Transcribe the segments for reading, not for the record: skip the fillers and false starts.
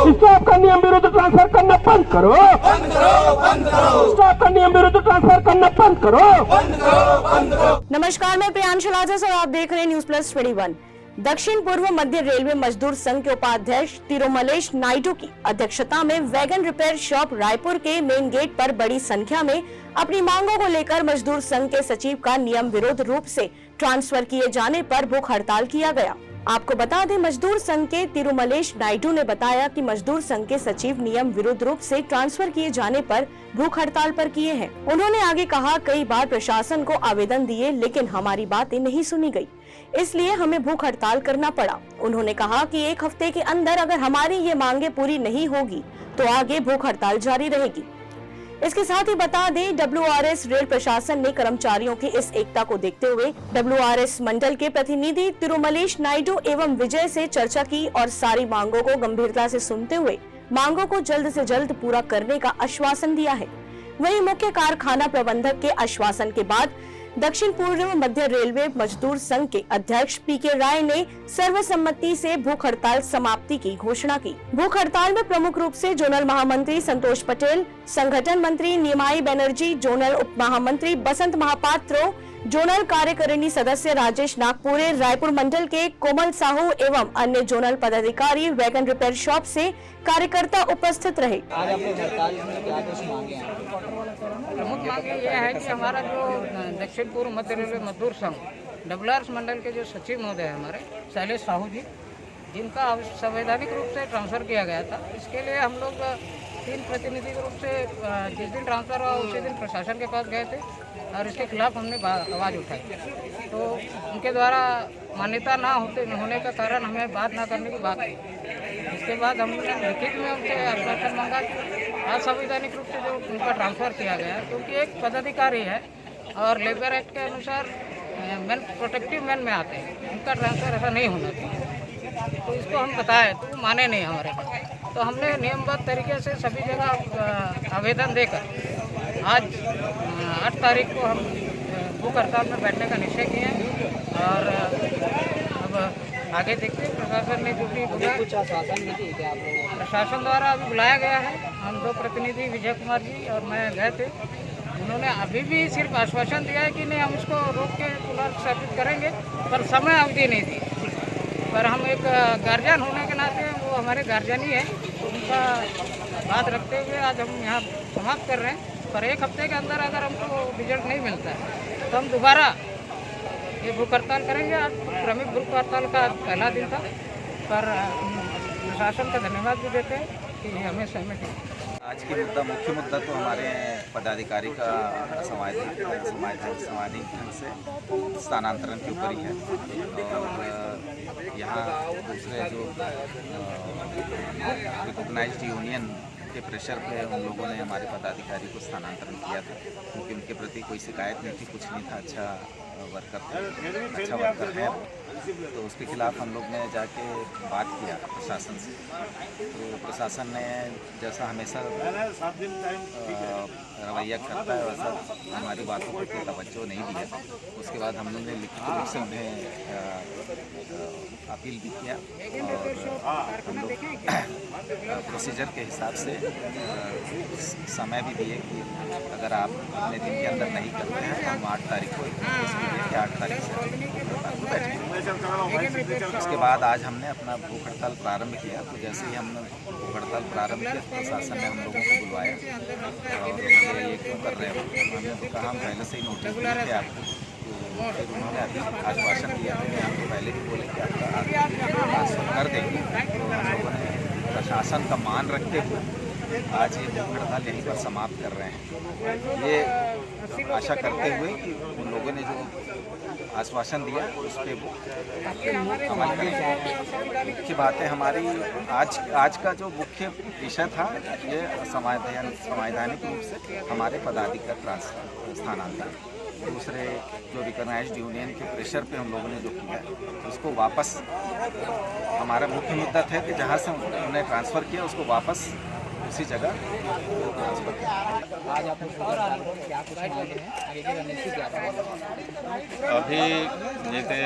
Staff का नियम विरुद्ध ट्रांसफर करना बंद करो, बंद करो, बंद करो। स्टाफ का नियम विरुद्ध ट्रांसफर करना बंद करो, बंद करो, बंद करो। नमस्कार, मैं प्रियांशु लाजस और आप देख रहे हैं न्यूज प्लस 21। दक्षिण पूर्व मध्य रेलवे मजदूर संघ के उपाध्यक्ष तिरुमलेश नायडू की अध्यक्षता में वैगन रिपेयर शॉप रायपुर के मेन गेट पर बड़ी संख्या में अपनी मांगों को लेकर मजदूर संघ के सचिव का नियम विरोध रूप से ट्रांसफर किए जाने पर भूख हड़ताल किया गया। आपको बता दें, मजदूर संघ के तिरुमलेश नायडू ने बताया कि मजदूर संघ के सचिव नियम विरुद्ध रूप से ट्रांसफर किए जाने पर भूख हड़ताल पर किए हैं। उन्होंने आगे कहा, कई बार प्रशासन को आवेदन दिए लेकिन हमारी बातें नहीं सुनी गई, इसलिए हमें भूख हड़ताल करना पड़ा। उन्होंने कहा कि एक हफ्ते के अंदर अगर हमारी ये मांगे पूरी नहीं होगी तो आगे भूख हड़ताल जारी रहेगी। इसके साथ ही बता दें, WRS रेल प्रशासन ने कर्मचारियों की इस एकता को देखते हुए WRS मंडल के प्रतिनिधि तिरुमलेश नायडू एवं विजय से चर्चा की और सारी मांगों को गंभीरता से सुनते हुए मांगों को जल्द से जल्द पूरा करने का आश्वासन दिया है। वहीं मुख्य कारखाना प्रबंधक के आश्वासन के बाद दक्षिण पूर्व मध्य रेलवे मजदूर संघ के अध्यक्ष PK राय ने सर्वसम्मति से भूख हड़ताल समाप्ति की घोषणा की। भूख हड़ताल में प्रमुख रूप से जोनल महामंत्री संतोष पटेल, संगठन मंत्री निमाई बनर्जी, जोनल उप महामंत्री बसंत महापात्रो, जोनल कार्यकारिणी सदस्य राजेश नागपुरे, रायपुर मंडल के कोमल साहू एवं अन्य जोनल पदाधिकारी वैगन रिपेयर शॉप से कार्यकर्ता उपस्थित रहे। आज आपको हड़ताल में क्या कुछ मांगे हैं? प्रमुख मांगे यह है कि हमारा जो दक्षिण पूर्व मध्य रेलवे मजदूर संघ WRS मंडल के जो सचिव महोदय हैं हमारे शैलेश साहू जी, जिनका संवैधानिक रूप से ट्रांसफ़र किया गया था, इसके लिए हम लोग 3 प्रतिनिधि के रूप से जिस दिन ट्रांसफ़र हुआ उसी दिन प्रशासन के पास गए थे और इसके खिलाफ हमने आवाज़ उठाई। तो उनके द्वारा मान्यता ना होने का कारण हमें बात ना करने की बात की। इसके बाद हमने लिखित में उनसे आश्वासन मांगा कि असंवैधानिक रूप से जो उनका ट्रांसफ़र किया गया, क्योंकि एक पदाधिकारी है और लेबर एक्ट के अनुसार मैन प्रोटेक्टिव मैन में आते हैं, उनका ट्रांसफ़र ऐसा नहीं होना चाहिए। तो इसको हम बताए तो वो माने नहीं हमारे पास। तो हमने नियमबद्ध तरीके से सभी जगह आवेदन देकर आज 8 तारीख को हम भूख हड़ताल में बैठने का निश्चय किए हैं और अब आगे देखते हैं प्रशासन ने जो भी कुछ आश्वासन भी दी क्या आप लोगों को? प्रशासन द्वारा अभी बुलाया गया है। हम 2 प्रतिनिधि विजय कुमार जी और मैं गए थे। उन्होंने अभी भी सिर्फ आश्वासन दिया है कि नहीं हम इसको रोक के पुनर्स्थापित करेंगे, पर समय अवधि नहीं दी। पर हम एक गार्जियन होने के नाते वो हमारे गार्जियन ही है, उनका बात रखते हुए आज हम यहाँ समाप्त कर रहे हैं। पर एक हफ्ते के अंदर अगर हमको रिजल्ट नहीं मिलता है तो हम दोबारा ये भूख हड़ताल करेंगे। आज क्रमिक भूख हड़ताल का पहला दिन था, पर प्रशासन का धन्यवाद भी देते हैं कि हमें सहमति। आज की मुख्य मुद्दा तो हमारे पदाधिकारी का सामाजिक ढंग से स्थानांतरण के ऊपर ही है और यहाँ दूसरे जो रिकॉग्नाइज्ड यूनियन के प्रेशर पे उन लोगों ने हमारे पदाधिकारी को स्थानांतरण किया था, क्योंकि उनके प्रति कोई शिकायत नहीं थी, कुछ नहीं था, अच्छा वर्कर है। तो उसके खिलाफ हम लोग ने जाके बात किया प्रशासन से। तो प्रशासन ने जैसा हमेशा रवैया करता है वैसा हमारी बातों पर कोई तवज्जो नहीं दिया। उसके बाद हम लोग ने लिखित रूप से उन्हें अपील भी किया और हम लोग प्रोसीजर के हिसाब से समय भी दिए कि अगर आप अपने दिन के अंदर नहीं करते हैं तो हम 8 तारीख को 8 तारीख से बैठेंगे। उसके बाद आज हमने अपना भूख हड़ताल प्रारंभ किया। तो जैसे ही हमने भूख हड़ताल प्रारंभ किया, प्रशासन ने हम लोगों को बुलवाया और ये क्यों कर रहे हो, हमने तो कहा हम पहले से ही नोटिस दिए थे आपको। तो फिर उन्होंने अभी आश्वासन दिया था कि हम तो पहले भी बोले कि आपका ट्रांसफर कर देंगे। तो हम लोगों ने प्रशासन का मान रखते हुए आज ये भूख हड़ताल यहीं पर समाप्त कर रहे हैं। ये आशा करते हुए कि उन लोगों ने जो आश्वासन दिया उस पर वो अमल करें। मुख्य बातें हमारी आज का जो मुख्य विषय था ये संवैधानिक रूप से हमारे पदाधिकारी स्थानांतरण, दूसरे जो रिकॉग्नाइज्ड यूनियन के प्रेशर पे हम लोगों ने जो किया उसको वापस, हमारा मुख्य मुद्दा था कि जहाँ से उन्हें ट्रांसफ़र किया उसको वापस दूसरी जगह ट्रांसफर किया। आज आप क्या कुछ मांगे हैं, आगे की रणनीति क्या है? अभी जैसे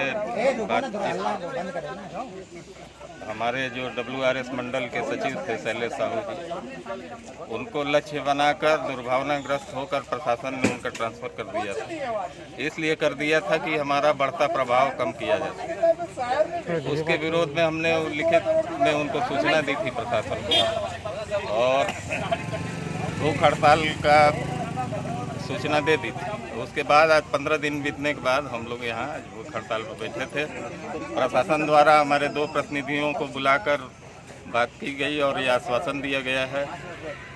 हमारे जो WRS मंडल के सचिव थे शैलेश साहू जी, उनको लक्ष्य बनाकर दुर्भावनाग्रस्त होकर प्रशासन ने उनका ट्रांसफ़र कर दिया था। इसलिए कर दिया था कि हमारा बढ़ता प्रभाव कम किया जा सके। उसके विरोध में हमने लिखित में उनको सूचना दी थी प्रशासन को, और भूख हड़ताल का सूचना दे दी थी। उसके बाद आज 15 दिन बीतने के बाद हम लोग यहाँ भूख हड़ताल पर बैठे थे। प्रशासन द्वारा हमारे 2 प्रतिनिधियों को बुलाकर बात की गई और ये आश्वासन दिया गया है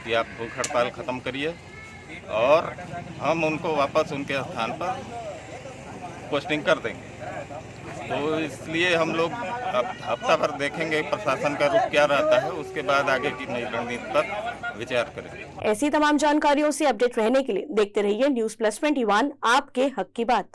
कि आप भूख हड़ताल ख़त्म करिए और हम उनको वापस उनके स्थान पर पोस्टिंग कर देंगे। तो इसलिए हम लोग अब हफ्ता भर देखेंगे प्रशासन का रुख क्या रहता है, उसके बाद आगे की नई रणनीति पर विचार करेंगे। ऐसी तमाम जानकारियों से अपडेट रहने के लिए देखते रहिए News Plus 21, आपके हक की बात।